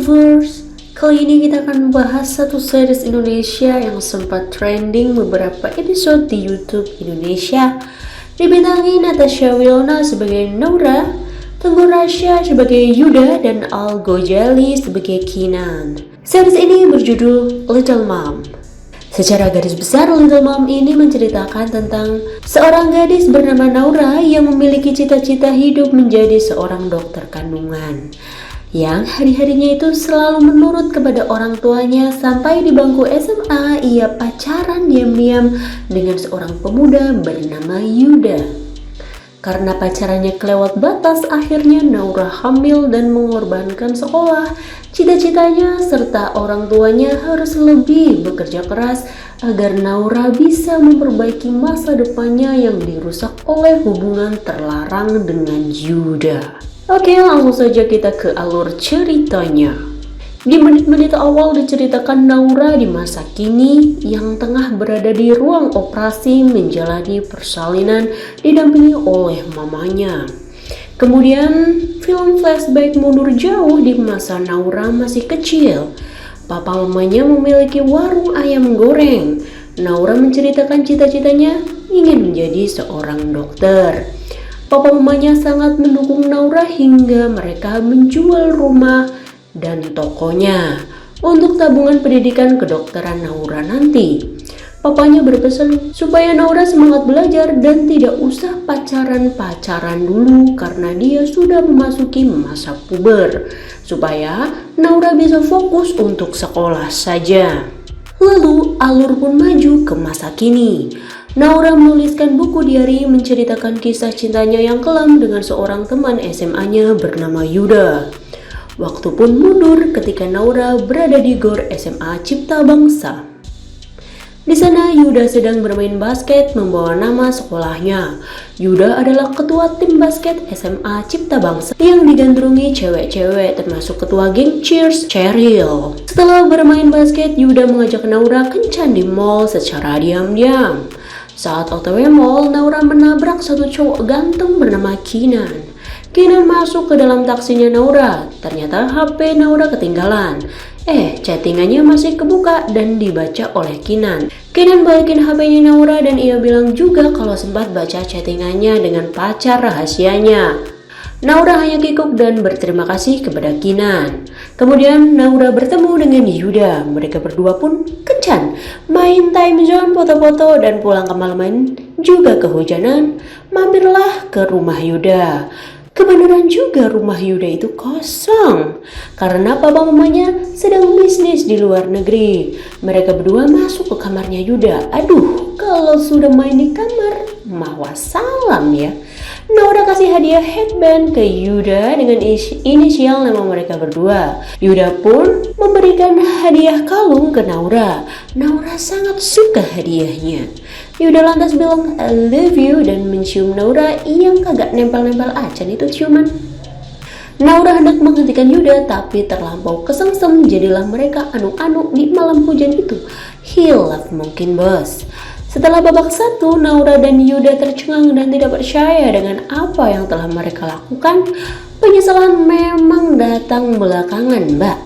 lovers, kali ini kita akan membahas satu series Indonesia yang sempat trending beberapa episode di YouTube Indonesia. Dibintangi Natasha Wilona sebagai Naura, Tengku Rasya sebagai Yuda, dan Al Ghazali sebagai Kinan. Series ini berjudul Little Mom. Secara garis besar, Little Mom ini menceritakan tentang seorang gadis bernama Naura yang memiliki cita-cita hidup menjadi seorang dokter kandungan, yang hari-harinya itu selalu menurut kepada orang tuanya. Sampai di bangku SMA, ia pacaran diam-diam dengan seorang pemuda bernama Yuda. Karena pacarannya kelewat batas, akhirnya Naura hamil dan mengorbankan sekolah, cita-citanya, serta orang tuanya harus lebih bekerja keras agar Naura bisa memperbaiki masa depannya yang dirusak oleh hubungan terlarang dengan Yuda. Oke, langsung saja kita ke alur ceritanya. Di menit-menit awal diceritakan Naura di masa kini yang tengah berada di ruang operasi menjalani persalinan didampingi oleh mamanya. Kemudian film flashback mundur jauh di masa Naura masih kecil. Papa mamanya memiliki warung ayam goreng. Naura menceritakan cita-citanya ingin menjadi seorang dokter. Papa mamanya sangat mendukung Naura hingga mereka menjual rumah dan tokonya untuk tabungan pendidikan kedokteran Naura nanti. Papanya berpesan supaya Naura semangat belajar dan tidak usah pacaran-pacaran dulu karena dia sudah memasuki masa puber, supaya Naura bisa fokus untuk sekolah saja. Lalu alur pun maju ke masa kini. Naura menuliskan buku diari menceritakan kisah cintanya yang kelam dengan seorang teman SMA-nya bernama Yuda. Waktu pun mundur ketika Naura berada di GOR SMA Cipta Bangsa. Di sana Yuda sedang bermain basket membawa nama sekolahnya. Yuda adalah ketua tim basket SMA Cipta Bangsa yang digandrungi cewek-cewek termasuk ketua geng cheers Cheryl. Setelah bermain basket, Yuda mengajak Naura kencan di mall secara diam-diam. Saat OTW mall, Naura menabrak satu cowok ganteng bernama Kinan. Kinan masuk ke dalam taksinya Naura. Ternyata HP Naura ketinggalan. Chattingannya masih kebuka dan dibaca oleh Kinan. Kinan balikin HP-nya Naura dan ia bilang juga kalau sempat baca chattingannya dengan pacar rahasianya. Naura hanya kikuk dan berterima kasih kepada Kinan. Kemudian Naura bertemu dengan Yuda. Mereka berdua pun kencan, main time zone, foto-foto, dan pulang kemalaman juga kehujanan. Mampirlah ke rumah Yuda. Kebenaran juga rumah Yuda itu kosong karena papa mamanya sedang bisnis di luar negeri. Mereka berdua masuk ke kamarnya Yuda. Aduh, kalau sudah main di kamar, mah wassalam ya. Naura kasih hadiah headband ke Yuda dengan inisial nama mereka berdua. Yuda pun memberikan hadiah kalung ke Naura. Naura sangat suka hadiahnya. Yuda lantas bilang I love you dan mencium Naura yang kagak nempel-nempel acan itu ciuman. Naura hendak menghentikan Yuda tapi terlampau kesengsem, jadilah mereka anu-anu di malam hujan itu. Hilaf mungkin bos. Setelah babak satu, Naura dan Yuda tercengang dan tidak percaya dengan apa yang telah mereka lakukan. Penyesalan memang datang belakangan, Mbak.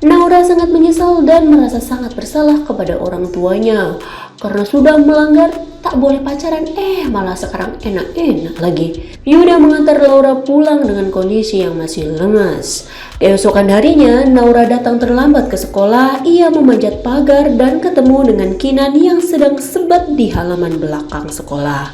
Naura sangat menyesal dan merasa sangat bersalah kepada orang tuanya karena sudah melanggar tak boleh pacaran, malah sekarang enak-enak lagi. Yuda mengantar Naura pulang dengan kondisi yang masih lemas. Keesokan harinya, Naura datang terlambat ke sekolah. Ia memanjat pagar dan ketemu dengan Kinan yang sedang sebat di halaman belakang sekolah.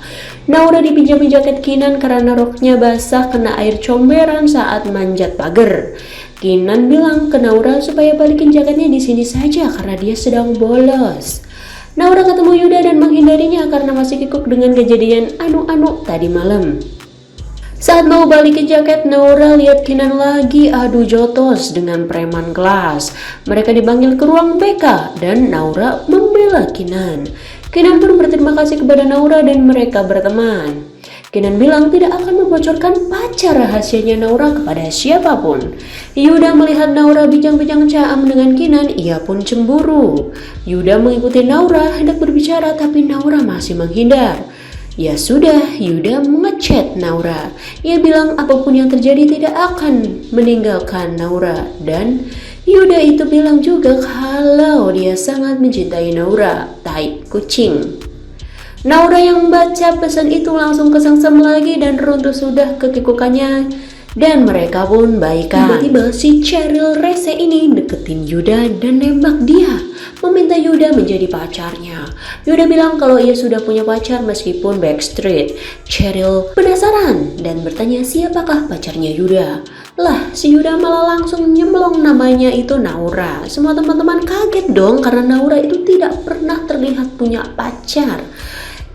Naura dipinjami jaket Kinan karena roknya basah kena air comberan saat manjat pagar. Kinan bilang ke Naura supaya balikin jaketnya di sini saja karena dia sedang bolos. Naura ketemu Yuda dan menghindarinya karena masih kikuk dengan kejadian anu-anu tadi malam. Saat mau balikin jaket, Naura lihat Kinan lagi adu jotos dengan preman kelas. Mereka dipanggil ke ruang BK dan Naura membela Kinan. Kinan pun berterima kasih kepada Naura dan mereka berteman. Kinan bilang tidak akan membocorkan pacar rahasianya Naura kepada siapapun. Yuda melihat Naura bincang-bincang caam dengan Kinan, ia pun cemburu. Yuda mengikuti Naura hendak berbicara tapi Naura masih menghindar. Ya sudah, Yuda mengechat Naura. Ia bilang apapun yang terjadi tidak akan meninggalkan Naura. Dan Yuda itu bilang juga kalau dia sangat mencintai Naura. Tai kucing. Naura yang membaca pesan itu langsung kesengsem lagi dan runtuh sudah kekikukannya. Dan mereka pun baikan. Tiba-tiba si Cheryl rese ini deketin Yuda dan nembak dia, meminta Yuda menjadi pacarnya. Yuda bilang kalau ia sudah punya pacar meskipun backstreet. Cheryl penasaran dan bertanya siapakah pacarnya Yuda. Lah, si Yuda malah langsung nyemplung namanya itu Naura. Semua teman-teman kaget dong karena Naura itu tidak pernah terlihat punya pacar.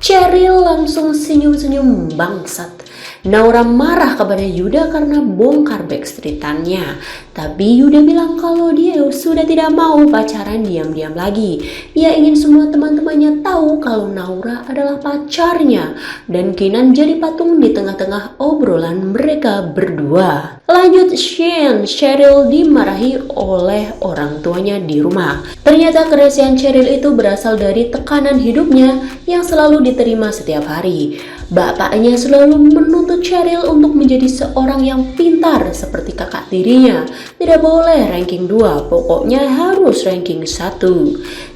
Cheryl langsung senyum-senyum bangsat. Naura marah kepada Yuda karena bongkar backstreetannya. Tapi Yuda bilang kalau dia sudah tidak mau pacaran diam-diam lagi. Ia ingin semua teman-temannya tahu kalau Naura adalah pacarnya. Dan Kinan jadi patung di tengah-tengah obrolan mereka berdua. Lanjut scene, Cheryl dimarahi oleh orang tuanya di rumah. Ternyata kerasian Cheryl itu berasal dari tekanan hidupnya yang selalu diterima setiap hari. Bapaknya selalu menuntut Cheryl untuk menjadi seorang yang pintar seperti kakak tirinya. Tidak boleh ranking 2, pokoknya harus ranking 1.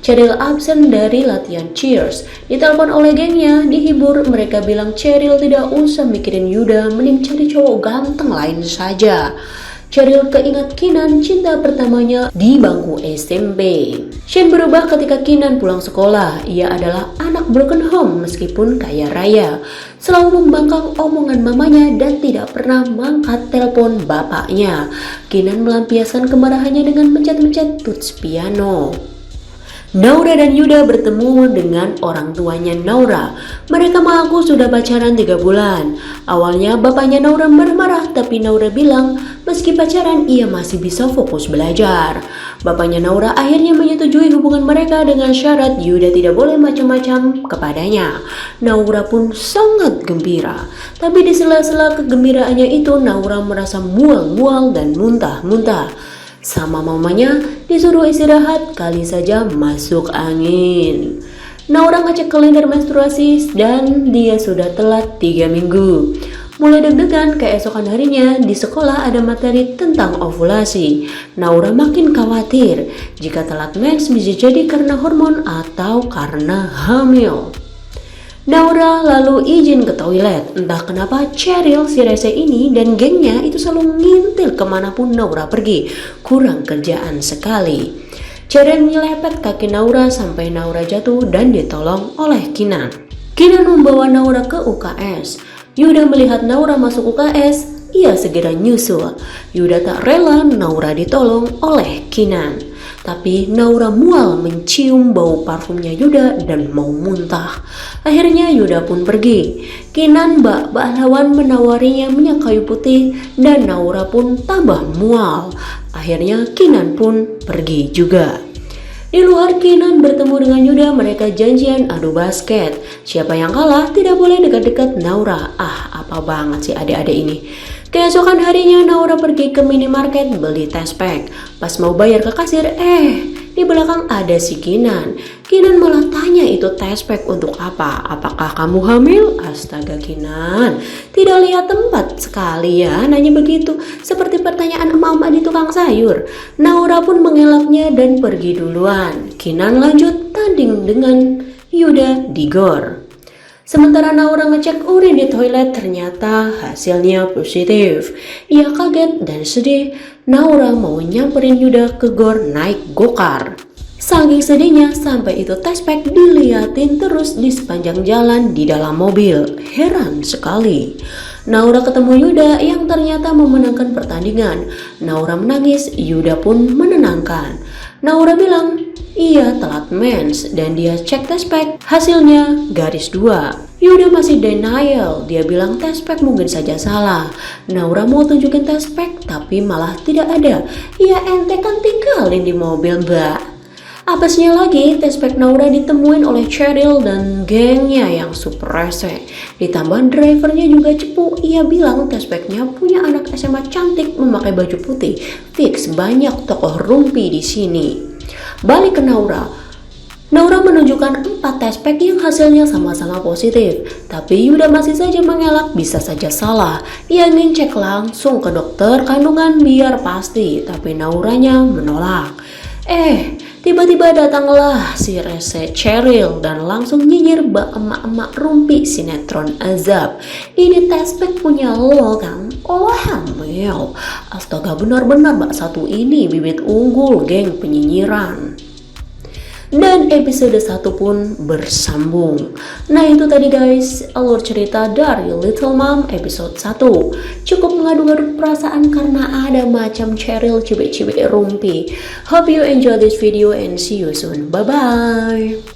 Cheryl absen dari latihan cheers. Ditelepon oleh gengnya, dihibur. Mereka bilang Cheryl tidak usah mikirin Yuda, mending cari cowok ganteng lain saja. Cheryl keingat Kinan, cinta pertamanya di bangku SMP. Shane berubah ketika Kinan pulang sekolah. Ia adalah anak broken home meskipun kaya raya. Selalu membangkang omongan mamanya dan tidak pernah mengangkat telepon bapaknya. Kinan melampiaskan kemarahannya dengan mencet-mencet tuts piano. Naura dan Yuda bertemu dengan orang tuanya Naura. Mereka mengaku sudah pacaran 3 bulan. Awalnya bapaknya Naura marah-marah, tapi Naura bilang meski pacaran ia masih bisa fokus belajar. Bapaknya Naura akhirnya menyetujui hubungan mereka dengan syarat Yuda tidak boleh macam-macam kepadanya. Naura pun sangat gembira. Tapi di sela-sela kegembiraannya itu Naura merasa mual-mual dan muntah-muntah. Sama mamanya disuruh istirahat, kali saja masuk angin. Naura ngecek kalender menstruasi dan dia sudah telat 3 minggu. Mulai deg-degan, keesokan harinya di sekolah ada materi tentang ovulasi. Naura makin khawatir jika telat mens bisa jadi karena hormon atau karena hamil. Naura lalu izin ke toilet. Entah kenapa Cheryl si rese ini dan gengnya itu selalu ngintil kemanapun Naura pergi. Kurang kerjaan sekali. Cheryl menyelipet kaki Naura sampai Naura jatuh dan ditolong oleh Kinan. Kinan membawa Naura ke UKS. Yuda melihat Naura masuk UKS, ia segera nyusul. Yuda tak rela Naura ditolong oleh Kinan. Tapi Naura mual mencium bau parfumnya Yuda dan mau muntah. Akhirnya Yuda pun pergi. Kinan bak pahlawan menawarinya minyak kayu putih dan Naura pun tambah mual. Akhirnya Kinan pun pergi juga. Di luar Kinan bertemu dengan Yuda, mereka janjian adu basket. Siapa yang kalah tidak boleh dekat-dekat Naura. Apa banget sih adik-adik ini. Keesokan harinya Naura pergi ke minimarket beli test pack. Pas mau bayar ke kasir, di belakang ada si Kinan. Kinan malah tanya itu test pack untuk apa? Apakah kamu hamil? Astaga Kinan, tidak lihat tempat sekali ya nanya begitu. Seperti pertanyaan emak-emak di tukang sayur. Naura pun mengelaknya dan pergi duluan. Kinan lanjut tanding dengan Yuda di gor. Sementara Naura ngecek urin di toilet, ternyata hasilnya positif. Ia kaget dan sedih. Naura mau nyamperin Yuda ke gor naik gokar. Saking sedihnya sampai itu test pack diliatin terus di sepanjang jalan di dalam mobil. Heran sekali. Naura ketemu Yuda yang ternyata memenangkan pertandingan. Naura menangis, Yuda pun menenangkan. Naura bilang ia telat mens dan dia cek test pack, hasilnya garis 2. Yuda masih denial, dia bilang test pack mungkin saja salah. Naura mau tunjukin test pack tapi malah tidak ada. Ya ente kan tinggalin di mobil mbak. Apesnya lagi, test pack Naura ditemuin oleh Cheryl dan gengnya yang super rese. Ditambah drivernya juga cepu. Ia bilang test packnya punya anak SMA cantik memakai baju putih. Fix banyak tokoh rumpi di sini. Balik ke Naura. Naura menunjukkan 4 tes pack yang hasilnya sama-sama positif, tapi Yuda masih saja mengelak bisa saja salah. Ia ingin cek langsung ke dokter kandungan biar pasti, tapi Nauranya menolak. Tiba-tiba datanglah si rese Cheryl dan langsung nyinyir bak emak-emak rumpi sinetron Azab. Ini tes pack punya lo kan? Oh hamil. Astaga, benar-benar bak satu ini bibit unggul geng penyinyiran. Dan episode 1 pun bersambung. Nah itu tadi guys, alur cerita dari Little Mom episode 1. Cukup mengaduk-aduk perasaan karena ada macam Cheryl cibik-cibik rumpi. Hope you enjoy this video and see you soon. Bye-bye.